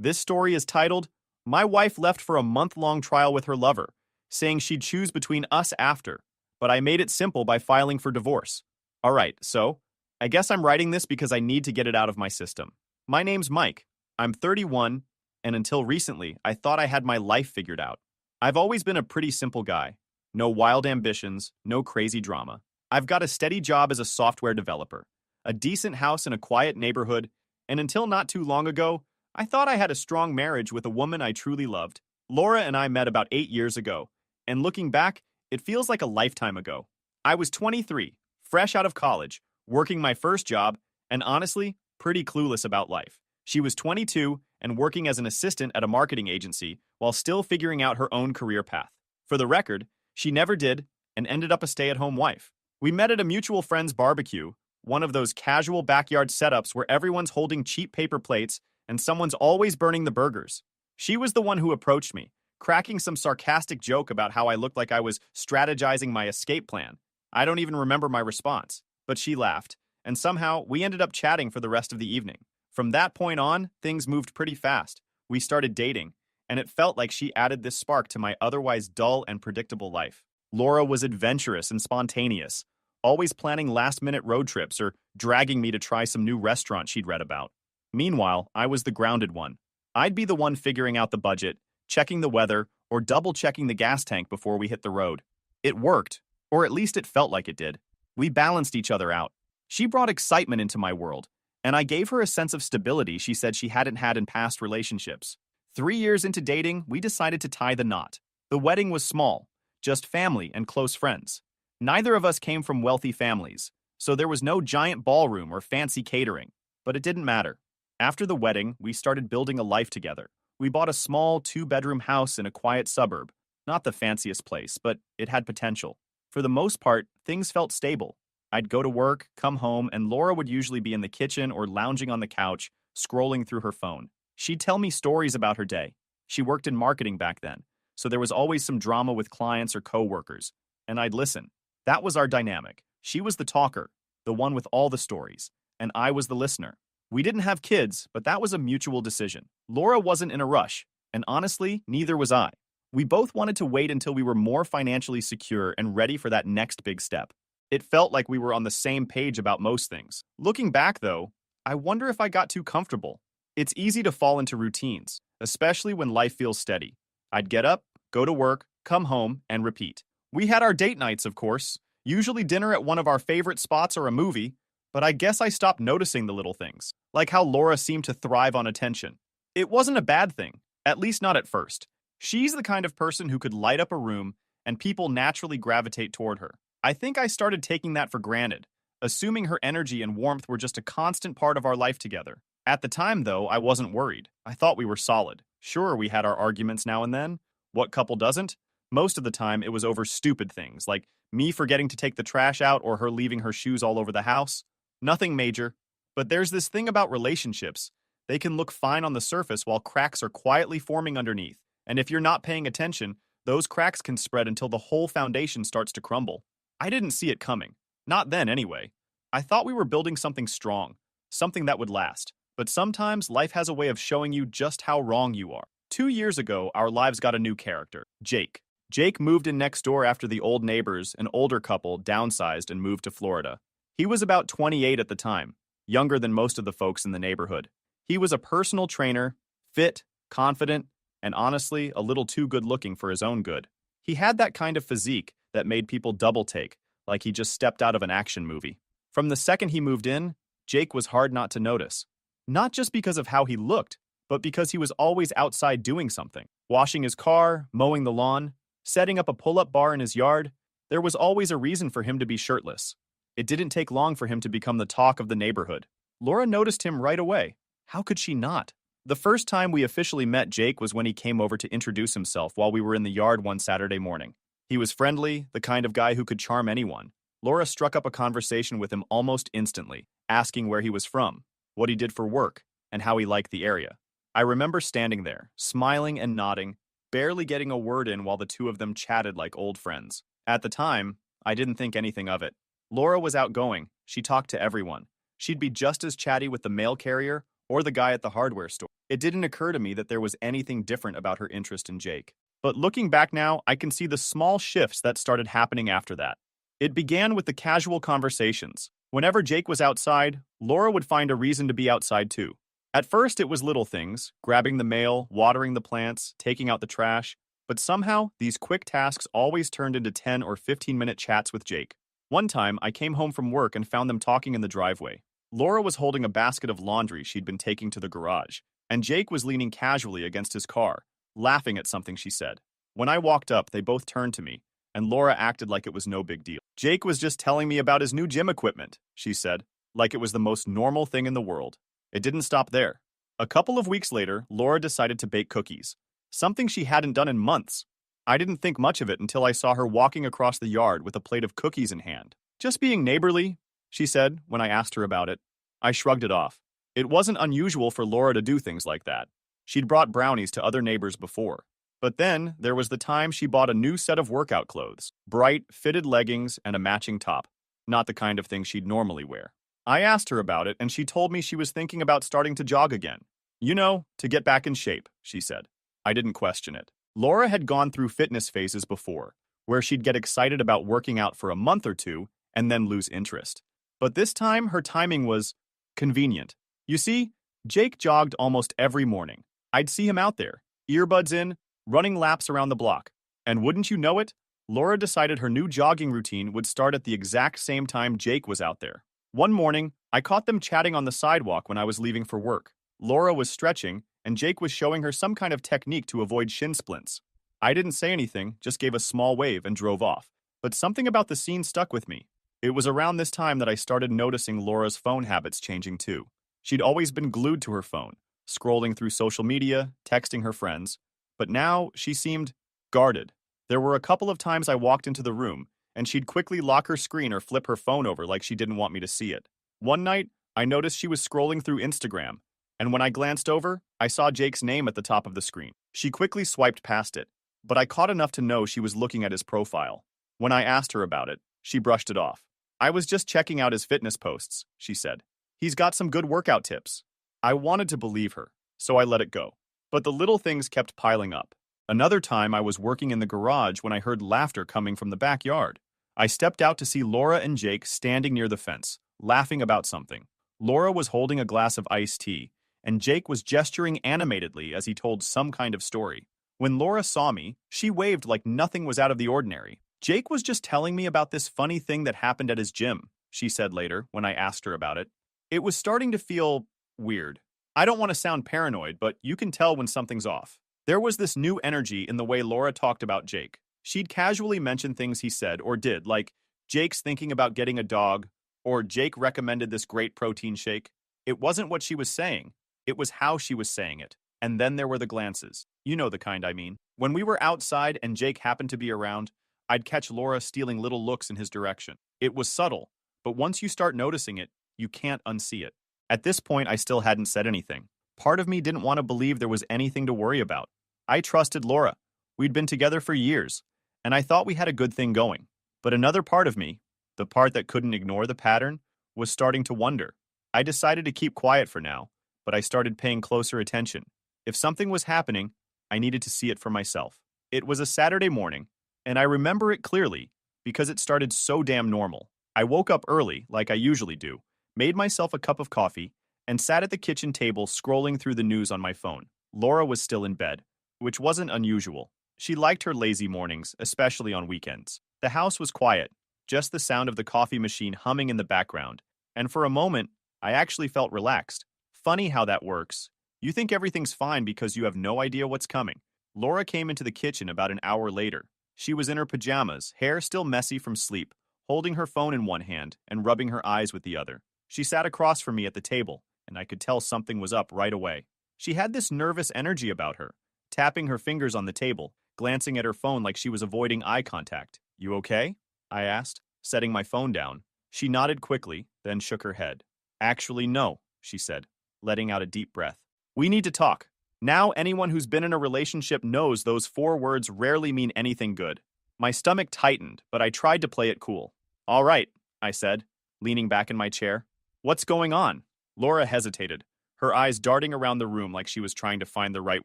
This story is titled, My Wife Left for a Month-Long Trial with Her Lover, saying she'd choose between us after, but I made it simple by filing for divorce. Alright, so, I guess I'm writing this because I need to get it out of my system. My name's Mike. I'm 31, and until recently, I thought I had my life figured out. I've always been a pretty simple guy. No wild ambitions, no crazy drama. I've got a steady job as a software developer, a decent house in a quiet neighborhood, and until not too long ago, I thought I had a strong marriage with a woman I truly loved. Laura and I met about 8 years ago, and looking back, it feels like a lifetime ago. I was 23, fresh out of college, working my first job, and honestly, pretty clueless about life. She was 22 and working as an assistant at a marketing agency while still figuring out her own career path. For the record, she never did and ended up a stay-at-home wife. We met at a mutual friend's barbecue, one of those casual backyard setups where everyone's holding cheap paper plates and someone's always burning the burgers. She was the one who approached me, cracking some sarcastic joke about how I looked like I was strategizing my escape plan. I don't even remember my response, but she laughed, and somehow we ended up chatting for the rest of the evening. From that point on, things moved pretty fast. We started dating, and it felt like she added this spark to my otherwise dull and predictable life. Laura was adventurous and spontaneous, always planning last-minute road trips or dragging me to try some new restaurant she'd read about. Meanwhile, I was the grounded one. I'd be the one figuring out the budget, checking the weather, or double-checking the gas tank before we hit the road. It worked, or at least it felt like it did. We balanced each other out. She brought excitement into my world, and I gave her a sense of stability she said she hadn't had in past relationships. 3 years into dating, we decided to tie the knot. The wedding was small, just family and close friends. Neither of us came from wealthy families, so there was no giant ballroom or fancy catering, but it didn't matter. After the wedding, we started building a life together. We bought a small 2-bedroom house in a quiet suburb. Not the fanciest place, but it had potential. For the most part, things felt stable. I'd go to work, come home, and Laura would usually be in the kitchen or lounging on the couch, scrolling through her phone. She'd tell me stories about her day. She worked in marketing back then, so there was always some drama with clients or coworkers, and I'd listen. That was our dynamic. She was the talker, the one with all the stories, and I was the listener. We didn't have kids, but that was a mutual decision. Laura wasn't in a rush, and honestly, neither was I. We both wanted to wait until we were more financially secure and ready for that next big step. It felt like we were on the same page about most things. Looking back, though, I wonder if I got too comfortable. It's easy to fall into routines, especially when life feels steady. I'd get up, go to work, come home, and repeat. We had our date nights, of course, usually dinner at one of our favorite spots or a movie, but I guess I stopped noticing the little things, like how Laura seemed to thrive on attention. It wasn't a bad thing, at least not at first. She's the kind of person who could light up a room, and people naturally gravitate toward her. I think I started taking that for granted, assuming her energy and warmth were just a constant part of our life together. At the time, though, I wasn't worried. I thought we were solid. Sure, we had our arguments now and then. What couple doesn't? Most of the time, it was over stupid things, like me forgetting to take the trash out or her leaving her shoes all over the house. Nothing major. But there's this thing about relationships. They can look fine on the surface while cracks are quietly forming underneath. And if you're not paying attention, those cracks can spread until the whole foundation starts to crumble. I didn't see it coming. Not then, anyway. I thought we were building something strong, something that would last. But sometimes life has a way of showing you just how wrong you are. 2 years ago, our lives got a new character, Jake. Jake moved in next door after the old neighbors, an older couple, downsized and moved to Florida. He was about 28 at the time, younger than most of the folks in the neighborhood. He was a personal trainer, fit, confident, and honestly, a little too good-looking for his own good. He had that kind of physique that made people double-take, like he just stepped out of an action movie. From the second he moved in, Jake was hard not to notice. Not just because of how he looked, but because he was always outside doing something. Washing his car, mowing the lawn, setting up a pull-up bar in his yard. There was always a reason for him to be shirtless. It didn't take long for him to become the talk of the neighborhood. Laura noticed him right away. How could she not? The first time we officially met Jake was when he came over to introduce himself while we were in the yard one Saturday morning. He was friendly, the kind of guy who could charm anyone. Laura struck up a conversation with him almost instantly, asking where he was from, what he did for work, and how he liked the area. I remember standing there, smiling and nodding, barely getting a word in while the two of them chatted like old friends. At the time, I didn't think anything of it. Laura was outgoing. She talked to everyone. She'd be just as chatty with the mail carrier or the guy at the hardware store. It didn't occur to me that there was anything different about her interest in Jake. But looking back now, I can see the small shifts that started happening after that. It began with the casual conversations. Whenever Jake was outside, Laura would find a reason to be outside too. At first, it was little things, grabbing the mail, watering the plants, taking out the trash, but somehow, these quick tasks always turned into 10 or 15-minute chats with Jake. One time, I came home from work and found them talking in the driveway. Laura was holding a basket of laundry she'd been taking to the garage, and Jake was leaning casually against his car, laughing at something she said. When I walked up, they both turned to me, and Laura acted like it was no big deal. Jake was just telling me about his new gym equipment, she said, like it was the most normal thing in the world. It didn't stop there. A couple of weeks later, Laura decided to bake cookies, something she hadn't done in months. I didn't think much of it until I saw her walking across the yard with a plate of cookies in hand. Just being neighborly, she said when I asked her about it. I shrugged it off. It wasn't unusual for Laura to do things like that. She'd brought brownies to other neighbors before. But then, there was the time she bought a new set of workout clothes, bright, fitted leggings and a matching top. Not the kind of thing she'd normally wear. I asked her about it, and she told me she was thinking about starting to jog again. You know, to get back in shape, she said. I didn't question it. Laura had gone through fitness phases before, where she'd get excited about working out for a month or two and then lose interest. But this time, her timing was convenient. You see, Jake jogged almost every morning. I'd see him out there, earbuds in, running laps around the block. And wouldn't you know it, Laura decided her new jogging routine would start at the exact same time Jake was out there. One morning, I caught them chatting on the sidewalk when I was leaving for work. Laura was stretching, and Jake was showing her some kind of technique to avoid shin splints. I didn't say anything, just gave a small wave and drove off. But something about the scene stuck with me. It was around this time that I started noticing Laura's phone habits changing too. She'd always been glued to her phone, scrolling through social media, texting her friends. But now, she seemed guarded. There were a couple of times I walked into the room, and she'd quickly lock her screen or flip her phone over like she didn't want me to see it. One night, I noticed she was scrolling through Instagram, and when I glanced over, I saw Jake's name at the top of the screen. She quickly swiped past it, but I caught enough to know she was looking at his profile. When I asked her about it, she brushed it off. I was just checking out his fitness posts, she said. He's got some good workout tips. I wanted to believe her, so I let it go. But the little things kept piling up. Another time I was working in the garage when I heard laughter coming from the backyard. I stepped out to see Laura and Jake standing near the fence, laughing about something. Laura was holding a glass of iced tea, and Jake was gesturing animatedly as he told some kind of story. When Laura saw me, she waved like nothing was out of the ordinary. Jake was just telling me about this funny thing that happened at his gym, she said later when I asked her about it. It was starting to feel weird. I don't want to sound paranoid, but you can tell when something's off. There was this new energy in the way Laura talked about Jake. She'd casually mention things he said or did, like Jake's thinking about getting a dog, or Jake recommended this great protein shake. It wasn't what she was saying. It was how she was saying it. And then there were the glances. You know the kind I mean. When we were outside and Jake happened to be around, I'd catch Laura stealing little looks in his direction. It was subtle, but once you start noticing it, you can't unsee it. At this point, I still hadn't said anything. Part of me didn't want to believe there was anything to worry about. I trusted Laura. We'd been together for years, and I thought we had a good thing going. But another part of me, the part that couldn't ignore the pattern, was starting to wonder. I decided to keep quiet for now, but I started paying closer attention. If something was happening, I needed to see it for myself. It was a Saturday morning, and I remember it clearly because it started so damn normal. I woke up early, like I usually do, made myself a cup of coffee, and sat at the kitchen table scrolling through the news on my phone. Laura was still in bed, which wasn't unusual. She liked her lazy mornings, especially on weekends. The house was quiet, just the sound of the coffee machine humming in the background, and for a moment, I actually felt relaxed. Funny how that works. You think everything's fine because you have no idea what's coming. Laura came into the kitchen about an hour later. She was in her pajamas, hair still messy from sleep, holding her phone in one hand and rubbing her eyes with the other. She sat across from me at the table, and I could tell something was up right away. She had this nervous energy about her, tapping her fingers on the table, glancing at her phone like she was avoiding eye contact. You okay? I asked, setting my phone down. She nodded quickly, then shook her head. Actually, no, she said, letting out a deep breath. We need to talk. Now anyone who's been in a relationship knows those 4 words rarely mean anything good. My stomach tightened, but I tried to play it cool. All right, I said, leaning back in my chair. What's going on? Laura hesitated, her eyes darting around the room like she was trying to find the right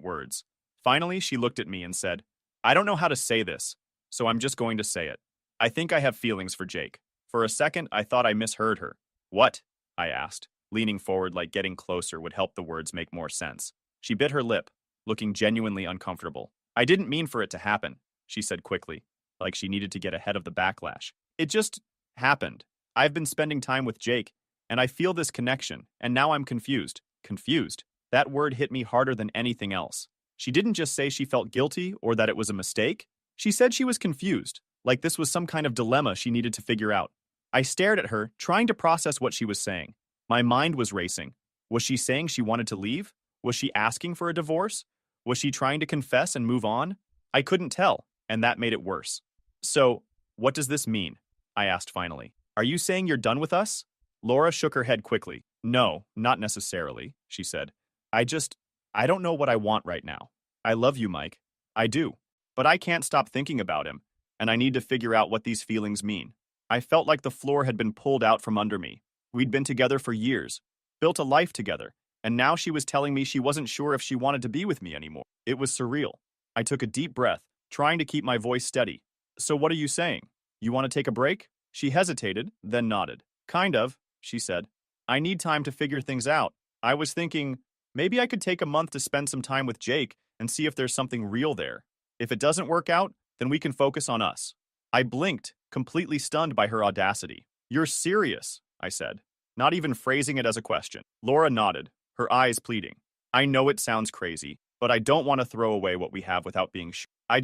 words. Finally, she looked at me and said, I don't know how to say this, so I'm just going to say it. I think I have feelings for Jake. For a second, I thought I misheard her. What? I asked, leaning forward like getting closer would help the words make more sense. She bit her lip, looking genuinely uncomfortable. I didn't mean for it to happen, she said quickly, like she needed to get ahead of the backlash. It just happened. I've been spending time with Jake, and I feel this connection, and now I'm confused. Confused. That word hit me harder than anything else. She didn't just say she felt guilty or that it was a mistake. She said she was confused, like this was some kind of dilemma she needed to figure out. I stared at her, trying to process what she was saying. My mind was racing. Was she saying she wanted to leave? Was she asking for a divorce? Was she trying to confess and move on? I couldn't tell, and that made it worse. So, what does this mean? I asked finally. Are you saying you're done with us? Laura shook her head quickly. No, not necessarily, she said. I don't know what I want right now. I love you, Mike. I do. But I can't stop thinking about him, and I need to figure out what these feelings mean. I felt like the floor had been pulled out from under me. We'd been together for years, built a life together, and now she was telling me she wasn't sure if she wanted to be with me anymore. It was surreal. I took a deep breath, trying to keep my voice steady. So what are you saying? You want to take a break? She hesitated, then nodded. Kind of, she said. I need time to figure things out. I was thinking, maybe I could take a month to spend some time with Jake and see if there's something real there. If it doesn't work out, then we can focus on us. I blinked, completely stunned by her audacity. You're serious, I said, not even phrasing it as a question. Laura nodded, her eyes pleading. I know it sounds crazy, but I don't want to throw away what we have without being sure. I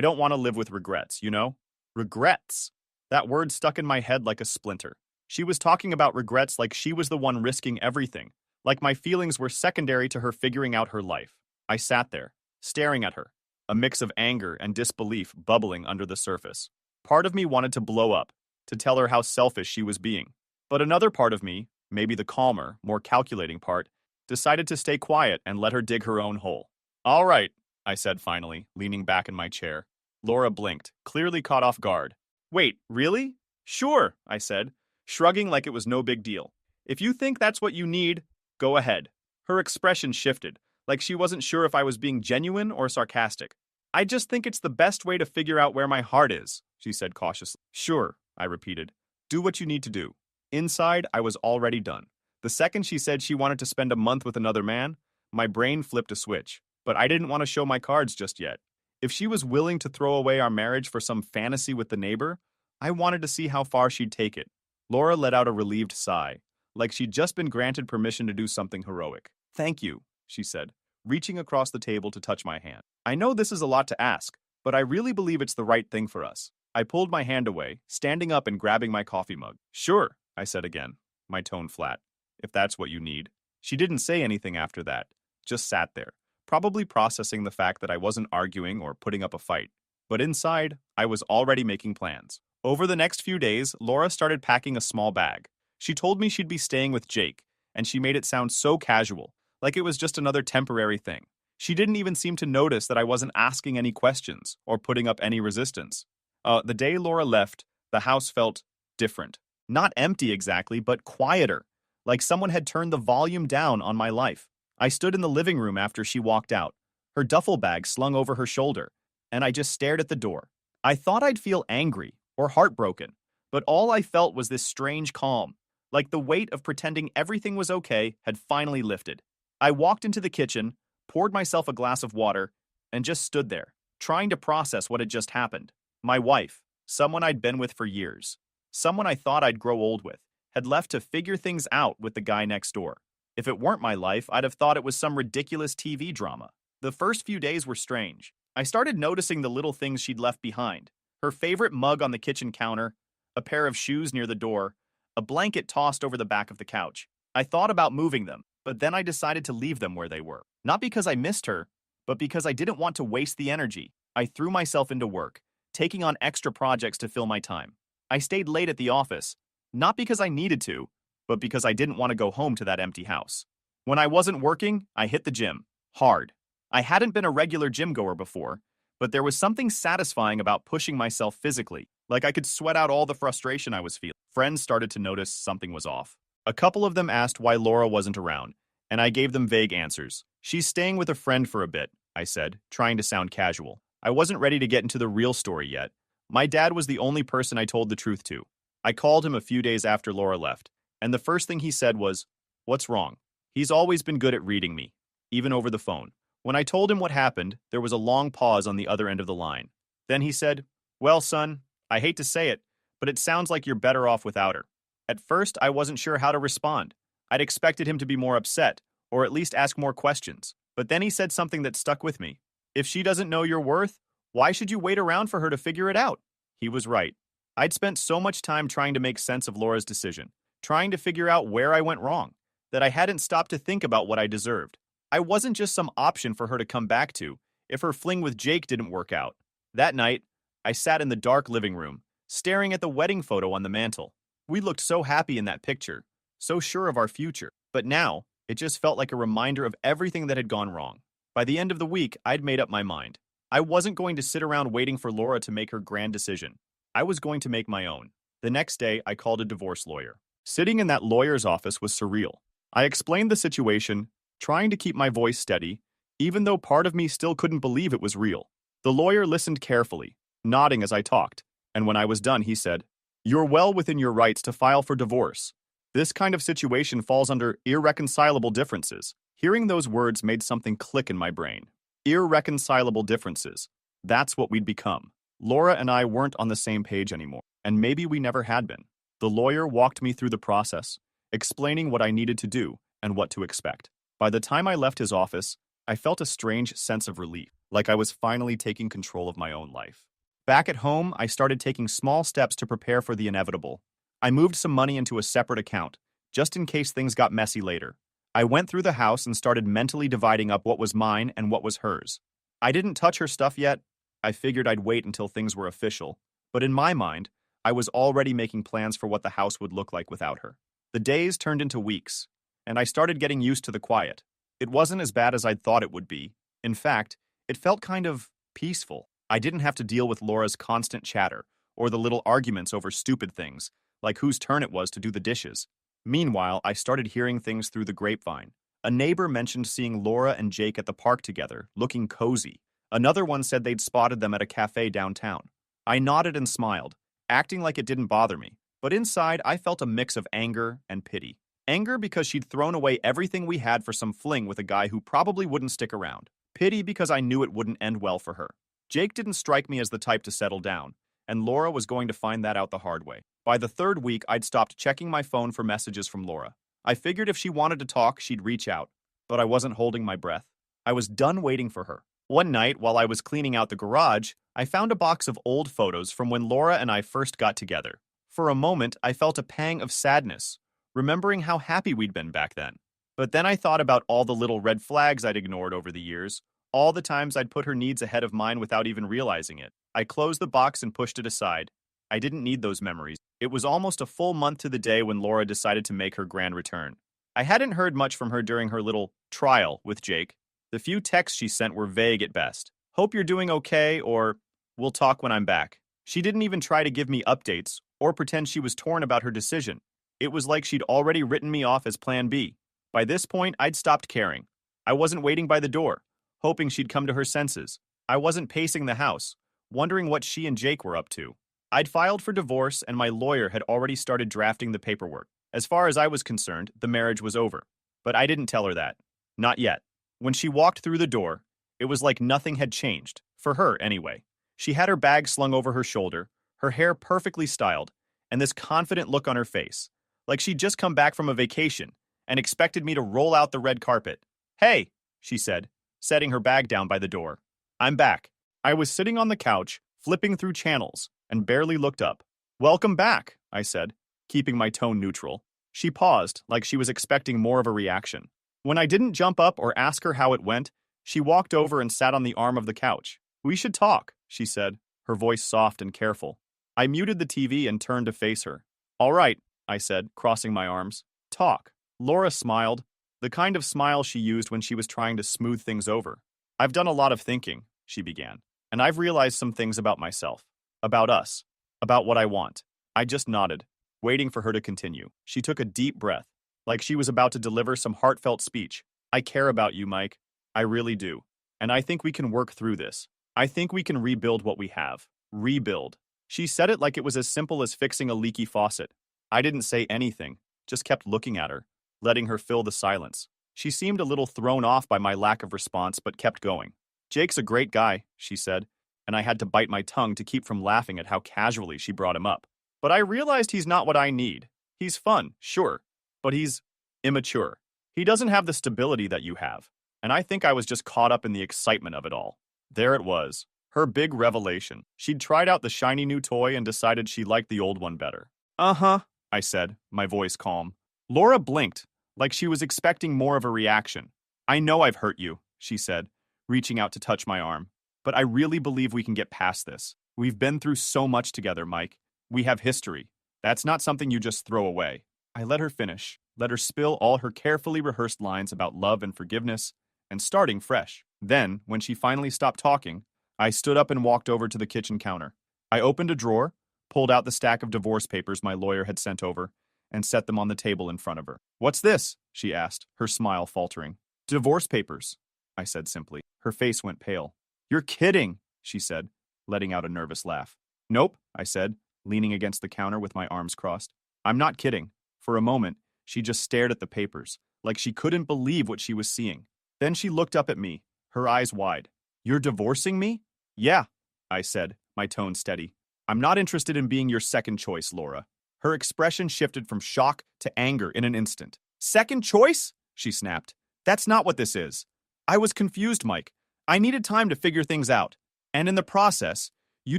don't want to live with regrets, you know? Regrets. That word stuck in my head like a splinter. She was talking about regrets like she was the one risking everything, like my feelings were secondary to her figuring out her life. I sat there, staring at her, a mix of anger and disbelief bubbling under the surface. Part of me wanted to blow up, to tell her how selfish she was being. But another part of me, maybe the calmer, more calculating part, decided to stay quiet and let her dig her own hole. All right, I said finally, leaning back in my chair. Laura blinked, clearly caught off guard. Wait, really? Sure, I said, shrugging like it was no big deal. If you think that's what you need, go ahead. Her expression shifted, like she wasn't sure if I was being genuine or sarcastic. I just think it's the best way to figure out where my heart is, she said cautiously. Sure, I repeated. Do what you need to do. Inside, I was already done. The second she said she wanted to spend a month with another man, my brain flipped a switch. But I didn't want to show my cards just yet. If she was willing to throw away our marriage for some fantasy with the neighbor, I wanted to see how far she'd take it. Laura let out a relieved sigh, like she'd just been granted permission to do something heroic. Thank you, she said, reaching across the table to touch my hand. I know this is a lot to ask, but I really believe it's the right thing for us. I pulled my hand away, standing up and grabbing my coffee mug. Sure, I said again, my tone flat. If that's what you need. She didn't say anything after that, just sat there, probably processing the fact that I wasn't arguing or putting up a fight. But inside, I was already making plans. Over the next few days, Laura started packing a small bag. She told me she'd be staying with Jake, and she made it sound so casual, like it was just another temporary thing. She didn't even seem to notice that I wasn't asking any questions or putting up any resistance. The day Laura left, the house felt different. Not empty exactly, but quieter, like someone had turned the volume down on my life. I stood in the living room after she walked out, her duffel bag slung over her shoulder, and I just stared at the door. I thought I'd feel angry or heartbroken, but all I felt was this strange calm, like the weight of pretending everything was okay had finally lifted. I walked into the kitchen, poured myself a glass of water, and just stood there, trying to process what had just happened. My wife, someone I'd been with for years, someone I thought I'd grow old with, had left to figure things out with the guy next door. If it weren't my life, I'd have thought it was some ridiculous TV drama. The first few days were strange. I started noticing the little things she'd left behind. Her favorite mug on the kitchen counter, a pair of shoes near the door, a blanket tossed over the back of the couch. I thought about moving them, but then I decided to leave them where they were. Not because I missed her, but because I didn't want to waste the energy. I threw myself into work, taking on extra projects to fill my time. I stayed late at the office, not because I needed to, but because I didn't want to go home to that empty house. When I wasn't working, I hit the gym, hard. I hadn't been a regular gym goer before, but there was something satisfying about pushing myself physically, like I could sweat out all the frustration I was feeling. Friends started to notice something was off. A couple of them asked why Laura wasn't around, and I gave them vague answers. She's staying with a friend for a bit, I said, trying to sound casual. I wasn't ready to get into the real story yet. My dad was the only person I told the truth to. I called him a few days after Laura left, and the first thing he said was, "What's wrong?" He's always been good at reading me, even over the phone. When I told him what happened, there was a long pause on the other end of the line. Then he said, "Well, son, I hate to say it, but it sounds like you're better off without her." At first, I wasn't sure how to respond. I'd expected him to be more upset, or at least ask more questions. But then he said something that stuck with me. "If she doesn't know your worth, why should you wait around for her to figure it out?" He was right. I'd spent so much time trying to make sense of Laura's decision, trying to figure out where I went wrong, that I hadn't stopped to think about what I deserved. I wasn't just some option for her to come back to if her fling with Jake didn't work out. That night, I sat in the dark living room, staring at the wedding photo on the mantel. We looked so happy in that picture, so sure of our future. But now, it just felt like a reminder of everything that had gone wrong. By the end of the week, I'd made up my mind. I wasn't going to sit around waiting for Laura to make her grand decision. I was going to make my own. The next day, I called a divorce lawyer. Sitting in that lawyer's office was surreal. I explained the situation, trying to keep my voice steady, even though part of me still couldn't believe it was real. The lawyer listened carefully, nodding as I talked, and when I was done, he said, "You're well within your rights to file for divorce. This kind of situation falls under irreconcilable differences." Hearing those words made something click in my brain. Irreconcilable differences. That's what we'd become. Laura and I weren't on the same page anymore, and maybe we never had been. The lawyer walked me through the process, explaining what I needed to do and what to expect. By the time I left his office, I felt a strange sense of relief, like I was finally taking control of my own life. Back at home, I started taking small steps to prepare for the inevitable. I moved some money into a separate account, just in case things got messy later. I went through the house and started mentally dividing up what was mine and what was hers. I didn't touch her stuff yet. I figured I'd wait until things were official. But in my mind, I was already making plans for what the house would look like without her. The days turned into weeks, and I started getting used to the quiet. It wasn't as bad as I'd thought it would be. In fact, it felt kind of peaceful. I didn't have to deal with Laura's constant chatter, or the little arguments over stupid things, like whose turn it was to do the dishes. Meanwhile, I started hearing things through the grapevine. A neighbor mentioned seeing Laura and Jake at the park together, looking cozy. Another one said they'd spotted them at a cafe downtown. I nodded and smiled, acting like it didn't bother me. But inside, I felt a mix of anger and pity. Anger because she'd thrown away everything we had for some fling with a guy who probably wouldn't stick around. Pity because I knew it wouldn't end well for her. Jake didn't strike me as the type to settle down, and Laura was going to find that out the hard way. By the third week, I'd stopped checking my phone for messages from Laura. I figured if she wanted to talk, she'd reach out, but I wasn't holding my breath. I was done waiting for her. One night, while I was cleaning out the garage, I found a box of old photos from when Laura and I first got together. For a moment, I felt a pang of sadness, remembering how happy we'd been back then. But then I thought about all the little red flags I'd ignored over the years, all the times I'd put her needs ahead of mine without even realizing it. I closed the box and pushed it aside. I didn't need those memories. It was almost a full month to the day when Laura decided to make her grand return. I hadn't heard much from her during her little trial with Jake. The few texts she sent were vague at best. "Hope you're doing okay," or "We'll talk when I'm back." She didn't even try to give me updates or pretend she was torn about her decision. It was like she'd already written me off as Plan B. By this point, I'd stopped caring. I wasn't waiting by the door, hoping she'd come to her senses. I wasn't pacing the house, wondering what she and Jake were up to. I'd filed for divorce, and my lawyer had already started drafting the paperwork. As far as I was concerned, the marriage was over. But I didn't tell her that. Not yet. When she walked through the door, it was like nothing had changed. For her, anyway. She had her bag slung over her shoulder, her hair perfectly styled, and this confident look on her face, like she'd just come back from a vacation and expected me to roll out the red carpet. "Hey," she said, setting her bag down by the door. "I'm back." I was sitting on the couch, flipping through channels, and barely looked up. "Welcome back," I said, keeping my tone neutral. She paused, like she was expecting more of a reaction. When I didn't jump up or ask her how it went, she walked over and sat on the arm of the couch. "We should talk," she said, her voice soft and careful. I muted the TV and turned to face her. "All right," I said, crossing my arms. "Talk." Laura smiled, the kind of smile she used when she was trying to smooth things over. "I've done a lot of thinking," she began, "and I've realized some things about myself, about us, about what I want." I just nodded, waiting for her to continue. She took a deep breath, like she was about to deliver some heartfelt speech. I care about you, Mike. I really do. And I think we can work through this. I think we can rebuild what we have. Rebuild. She said it like it was as simple as fixing a leaky faucet. I didn't say anything, just kept looking at her, letting her fill the silence. She seemed a little thrown off by my lack of response, but kept going. Jake's a great guy, she said, and I had to bite my tongue to keep from laughing at how casually she brought him up. But I realized he's not what I need. He's fun, sure, but he's immature. He doesn't have the stability that you have, and I think I was just caught up in the excitement of it all. There it was, her big revelation. She'd tried out the shiny new toy and decided she liked the old one better. Uh-huh, I said, my voice calm. Laura blinked, like she was expecting more of a reaction. I know I've hurt you, she said, reaching out to touch my arm. But I really believe we can get past this. We've been through so much together, Mike. We have history. That's not something you just throw away. I let her finish, let her spill all her carefully rehearsed lines about love and forgiveness, and starting fresh. Then, when she finally stopped talking, I stood up and walked over to the kitchen counter. I opened a drawer, pulled out the stack of divorce papers my lawyer had sent over, and set them on the table in front of her. What's this? She asked, her smile faltering. Divorce papers, I said simply. Her face went pale. You're kidding, she said, letting out a nervous laugh. Nope, I said, leaning against the counter with my arms crossed. I'm not kidding. For a moment, she just stared at the papers, like she couldn't believe what she was seeing. Then she looked up at me, her eyes wide. You're divorcing me? Yeah, I said, my tone steady. I'm not interested in being your second choice, Laura. Her expression shifted from shock to anger in an instant. Second choice? She snapped. That's not what this is. I was confused, Mike. I needed time to figure things out. And in the process, you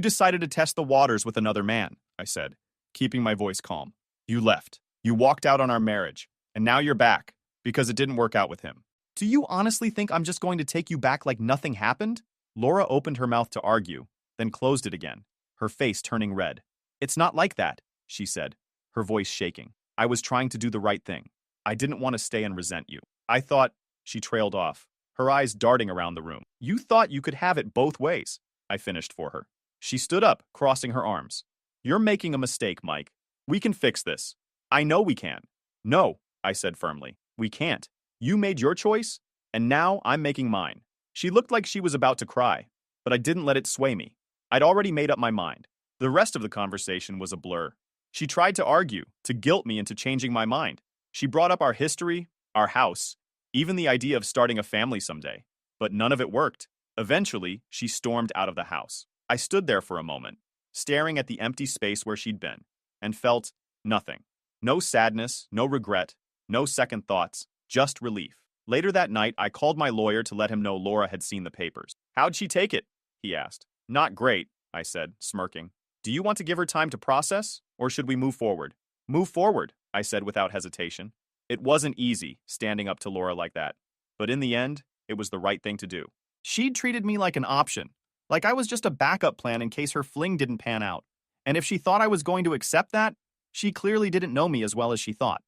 decided to test the waters with another man, I said, keeping my voice calm. You left. You walked out on our marriage. And now you're back, because it didn't work out with him. Do you honestly think I'm just going to take you back like nothing happened? Laura opened her mouth to argue, then closed it again, her face turning red. It's not like that, she said, her voice shaking. I was trying to do the right thing. I didn't want to stay and resent you. I thought, she trailed off, her eyes darting around the room. You thought you could have it both ways, I finished for her. She stood up, crossing her arms. You're making a mistake, Mike. We can fix this. I know we can. No, I said firmly. We can't. You made your choice, and now I'm making mine. She looked like she was about to cry, but I didn't let it sway me. I'd already made up my mind. The rest of the conversation was a blur. She tried to argue, to guilt me into changing my mind. She brought up our history, our house, even the idea of starting a family someday. But none of it worked. Eventually, she stormed out of the house. I stood there for a moment, staring at the empty space where she'd been, and felt nothing. No sadness, no regret, no second thoughts, just relief. Later that night, I called my lawyer to let him know Laura had seen the papers. How'd she take it? He asked. Not great, I said, smirking. Do you want to give her time to process, or should we move forward? Move forward, I said without hesitation. It wasn't easy, standing up to Laura like that. But in the end, it was the right thing to do. She'd treated me like an option, like I was just a backup plan in case her fling didn't pan out. And if she thought I was going to accept that, she clearly didn't know me as well as she thought.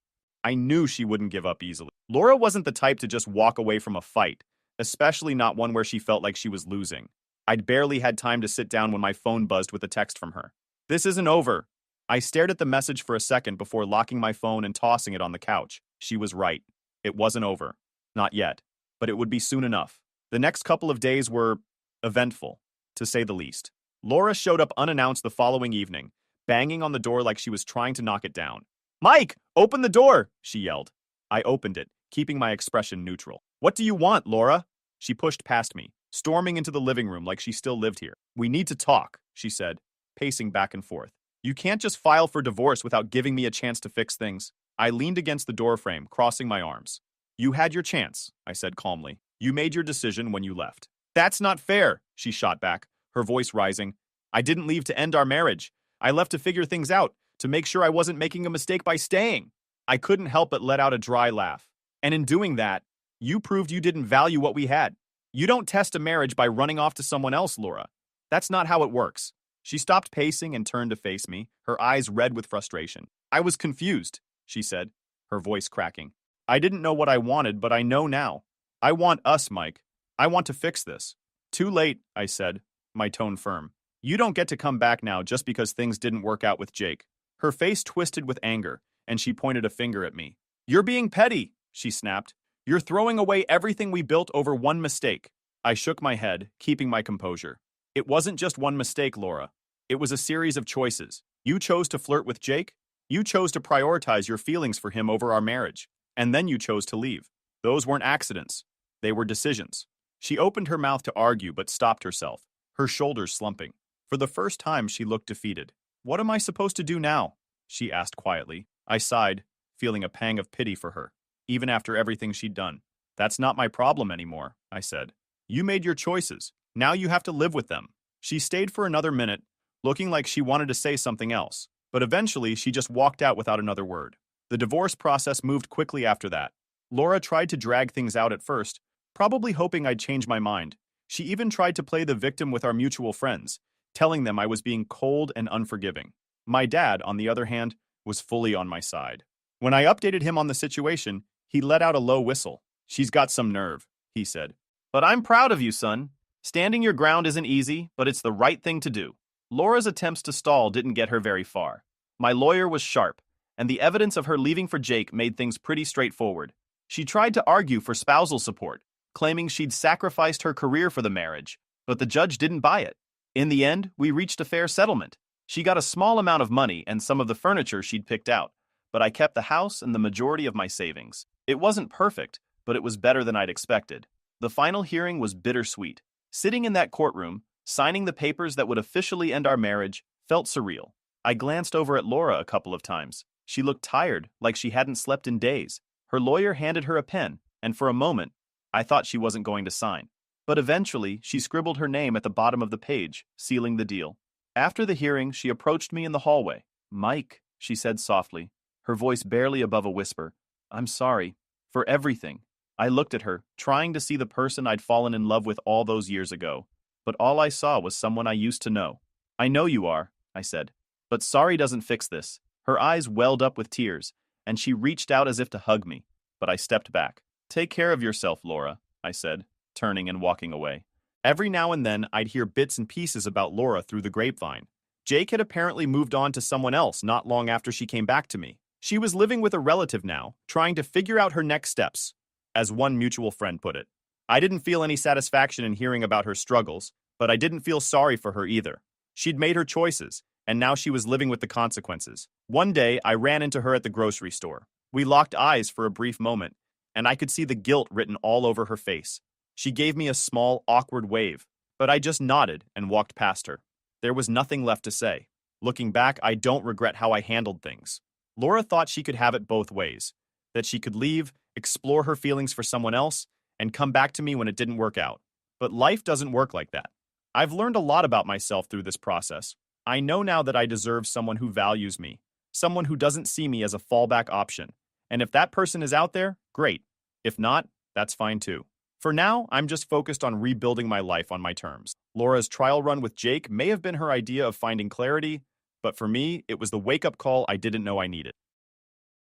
I knew she wouldn't give up easily. Laura wasn't the type to just walk away from a fight, especially not one where she felt like she was losing. I'd barely had time to sit down when my phone buzzed with a text from her. This isn't over. I stared at the message for a second before locking my phone and tossing it on the couch. She was right. It wasn't over. Not yet. But it would be soon enough. The next couple of days were eventful, to say the least. Laura showed up unannounced the following evening, banging on the door like she was trying to knock it down. Mike, open the door, she yelled. I opened it, keeping my expression neutral. What do you want, Laura? She pushed past me, storming into the living room like she still lived here. We need to talk, she said, pacing back and forth. You can't just file for divorce without giving me a chance to fix things. I leaned against the doorframe, crossing my arms. You had your chance, I said calmly. You made your decision when you left. That's not fair, she shot back, her voice rising. I didn't leave to end our marriage. I left to figure things out, to make sure I wasn't making a mistake by staying. I couldn't help but let out a dry laugh. And in doing that, you proved you didn't value what we had. You don't test a marriage by running off to someone else, Laura. That's not how it works. She stopped pacing and turned to face me, her eyes red with frustration. I was confused, she said, her voice cracking. I didn't know what I wanted, but I know now. I want us, Mike. I want to fix this. Too late, I said, my tone firm. You don't get to come back now just because things didn't work out with Jake. Her face twisted with anger, and she pointed a finger at me. You're being petty, she snapped. You're throwing away everything we built over one mistake. I shook my head, keeping my composure. It wasn't just one mistake, Laura. It was a series of choices. You chose to flirt with Jake. You chose to prioritize your feelings for him over our marriage. And then you chose to leave. Those weren't accidents. They were decisions. She opened her mouth to argue but stopped herself, her shoulders slumping. For the first time, she looked defeated. What am I supposed to do now? She asked quietly. I sighed, feeling a pang of pity for her, even after everything she'd done. That's not my problem anymore, I said. You made your choices. Now you have to live with them. She stayed for another minute, looking like she wanted to say something else, but eventually she just walked out without another word. The divorce process moved quickly after that. Laura tried to drag things out at first, probably hoping I'd change my mind. She even tried to play the victim with our mutual friends, telling them I was being cold and unforgiving. My dad, on the other hand, was fully on my side. When I updated him on the situation, he let out a low whistle. She's got some nerve, he said. But I'm proud of you, son. Standing your ground isn't easy, but it's the right thing to do. Laura's attempts to stall didn't get her very far. My lawyer was sharp, and the evidence of her leaving for Jake made things pretty straightforward. She tried to argue for spousal support, claiming she'd sacrificed her career for the marriage, but the judge didn't buy it. In the end, we reached a fair settlement. She got a small amount of money and some of the furniture she'd picked out, but I kept the house and the majority of my savings. It wasn't perfect, but it was better than I'd expected. The final hearing was bittersweet. Sitting in that courtroom, signing the papers that would officially end our marriage, felt surreal. I glanced over at Laura a couple of times. She looked tired, like she hadn't slept in days. Her lawyer handed her a pen, and for a moment, I thought she wasn't going to sign. But eventually, she scribbled her name at the bottom of the page, sealing the deal. After the hearing, she approached me in the hallway. Mike, she said softly, her voice barely above a whisper. I'm sorry. For everything. I looked at her, trying to see the person I'd fallen in love with all those years ago. But all I saw was someone I used to know. I know you are, I said. But sorry doesn't fix this. Her eyes welled up with tears, and she reached out as if to hug me. But I stepped back. Take care of yourself, Laura, I said, turning and walking away. Every now and then, I'd hear bits and pieces about Laura through the grapevine. Jake had apparently moved on to someone else not long after she came back to me. She was living with a relative now, trying to figure out her next steps, as one mutual friend put it. I didn't feel any satisfaction in hearing about her struggles, but I didn't feel sorry for her either. She'd made her choices, and now she was living with the consequences. One day, I ran into her at the grocery store. We locked eyes for a brief moment, and I could see the guilt written all over her face. She gave me a small, awkward wave, but I just nodded and walked past her. There was nothing left to say. Looking back, I don't regret how I handled things. Laura thought she could have it both ways, that she could leave, explore her feelings for someone else, and come back to me when it didn't work out. But life doesn't work like that. I've learned a lot about myself through this process. I know now that I deserve someone who values me, someone who doesn't see me as a fallback option. And if that person is out there, great. If not, that's fine too. For now, I'm just focused on rebuilding my life on my terms. Laura's trial run with Jake may have been her idea of finding clarity, but for me, it was the wake-up call I didn't know I needed.